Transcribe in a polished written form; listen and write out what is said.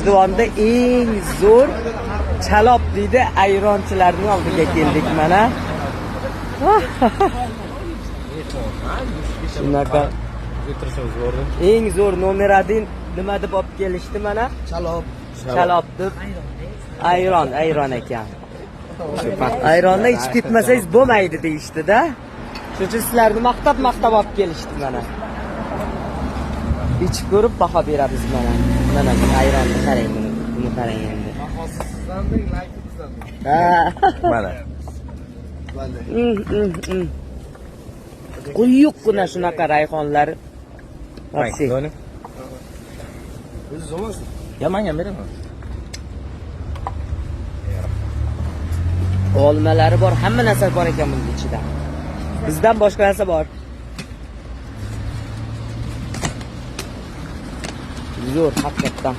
G'ijduvonda eng zo'r Chalob deydi ayronchilarning oldiga keldik mana. Shunaqa eng zo'r nomer 1 nima deb olib kelishdi mana? Chalob deb. Ayron ekan. Ayronni ichib ketmasangiz bo'lmaydi deyishdi-da. Shuning uchun sizlarni maqtab olib kelishdi mana. İchib ko'rib baho beramiz mana. Mana bu ayronni qarang, buni qarang endi. Bahosizdan like bizdan. Mana. Quyuqqina shunaqa rayhonlar. Maxsi. O'zi zo'rmas. Yaman beraman. Olmalari bor, hamma narsa bor ekan buning ichida. Bizdan boshqa narsa bor. Zo'r, haqiqatan.